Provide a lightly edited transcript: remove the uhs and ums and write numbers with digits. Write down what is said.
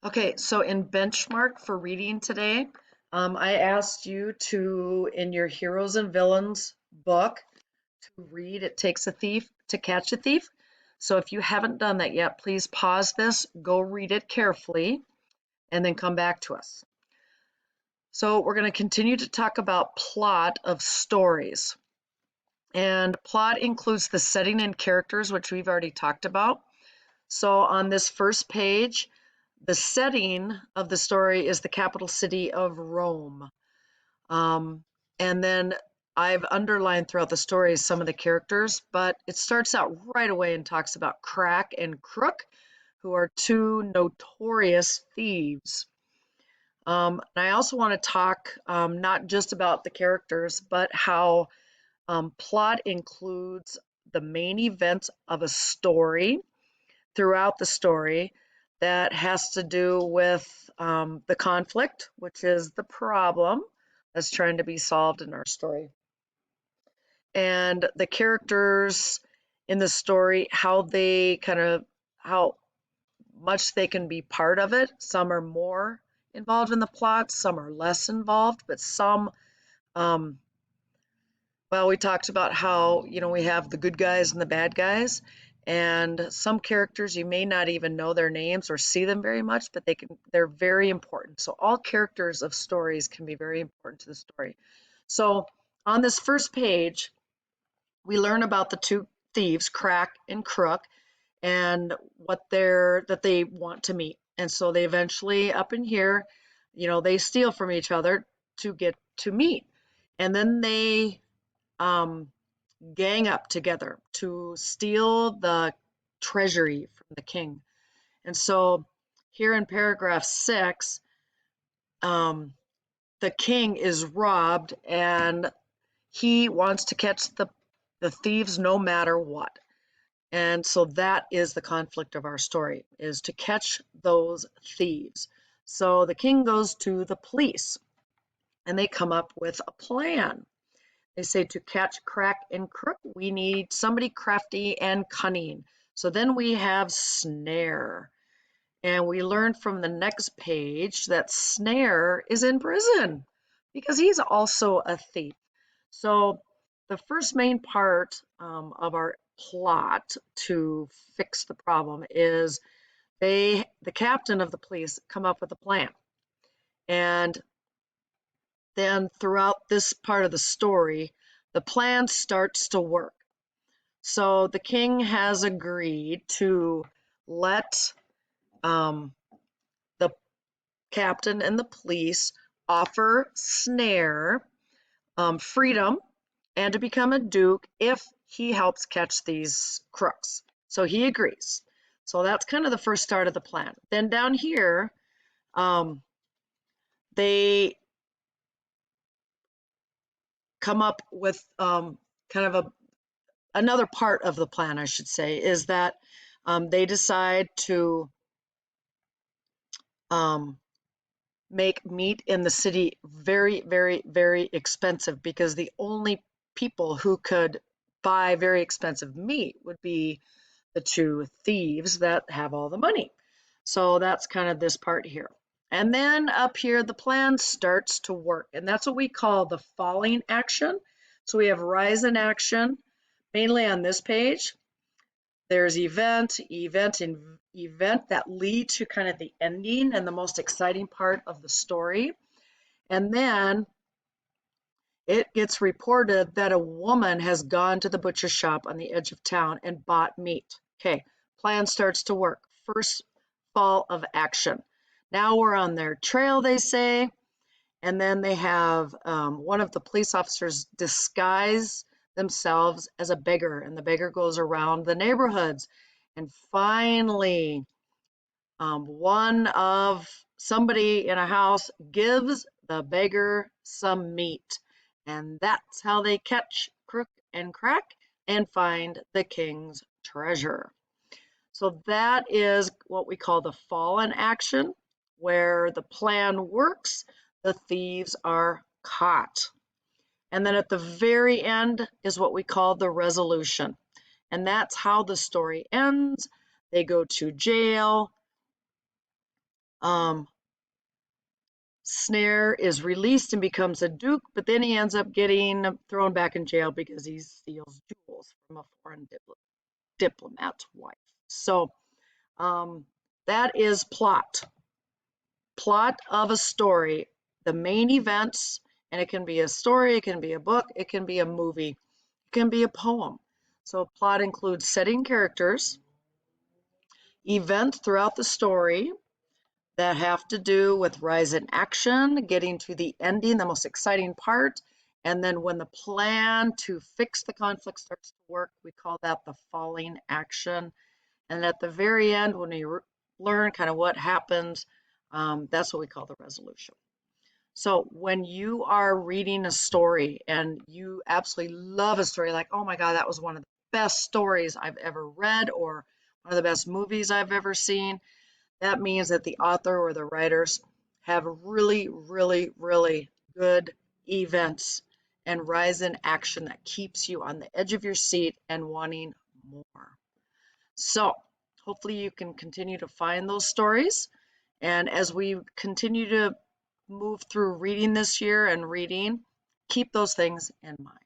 Okay, so in benchmark for reading today, I asked you to, in your Heroes and Villains book, to read It Takes a Thief to Catch a Thief. So if you haven't done that yet, please pause this, go read it carefully, and then come back to us. So we're going to continue to talk about plot of stories. And plot includes the setting and characters, which we've already talked about. So on this first page, the setting of the story is the capital city of Rome. Um, and then I've underlined throughout the story some of the characters, but it starts out right away and talks about Crack and Crook, who are two notorious thieves. And I also want to talk not just about the characters, but how plot includes the main events of a story throughout the story that has to do with the conflict, which is the problem that's trying to be solved in our story. And the characters in the story, how much they can be part of it. Some are more involved in the plot, some are less involved, but some, um, well, we talked about how, we have the good guys and the bad guys, and some characters you may not even know their names or see them very much, but they're very important. So all characters of stories can be very important to the story. So on this first page, we learn about the two thieves, Crack and Crook, and that they want to meet. And so they eventually up in here, they steal from each other to get to meet. And then they um, gang up together to steal the treasury from the king. And so here in paragraph 6, um, the king is robbed and he wants to catch the thieves no matter what. And so that is the conflict of our story, is to catch those thieves. So the king goes to the police and they come up with a plan. They say to catch Crack and Crook, we need somebody crafty and cunning. So then we have Snare. And we learn from the next page that Snare is in prison because he's also a thief. So the first main part of our plot to fix the problem is the captain of the police come up with a plan. And then throughout this part of the story, the plan starts to work. So the king has agreed to let the captain and the police offer Snare freedom and to become a duke if he helps catch these crooks. So he agrees. So that's kind of the first start of the plan. Then down here, they come up with kind of another part of the plan, I should say, is that they decide to um, make meat in the city very, very, very expensive because the only people who could buy very expensive meat would be the two thieves that have all the money. So that's kind of this part here. And then up here, the plan starts to work. And that's what we call the falling action. So we have rise in action, mainly on this page. There's event, and event that lead to kind of the ending and the most exciting part of the story. And then it gets reported that a woman has gone to the butcher shop on the edge of town and bought meat. Okay, plan starts to work. First fall of action. Now we're on their trail, they say, and then they have one of the police officers disguise themselves as a beggar, and the beggar goes around the neighborhoods. And finally, somebody in a house gives the beggar some meat, and that's how they catch Crook and Crack and find the king's treasure. So that is what we call the fall in action, where the plan works, the thieves are caught. And then at the very end is what we call the resolution. And that's how the story ends. They go to jail. Snare is released and becomes a duke, but then he ends up getting thrown back in jail because he steals jewels from a foreign diplomat's wife. So that is plot. Plot of a story, the main events, and it can be a story, it can be a book, it can be a movie, it can be a poem. So plot includes setting characters, events throughout the story that have to do with rise in action, getting to the ending, the most exciting part, and then when the plan to fix the conflict starts to work, we call that the falling action. And at the very end, when you learn kind of what happens, that's what we call the resolution. So when you are reading a story and you absolutely love a story, like, oh my God, that was one of the best stories I've ever read, or one of the best movies I've ever seen, that means that the author or the writers have really, really, really good events and rise in action that keeps you on the edge of your seat and wanting more. So hopefully you can continue to find those stories. And as we continue to move through reading this year and reading, keep those things in mind.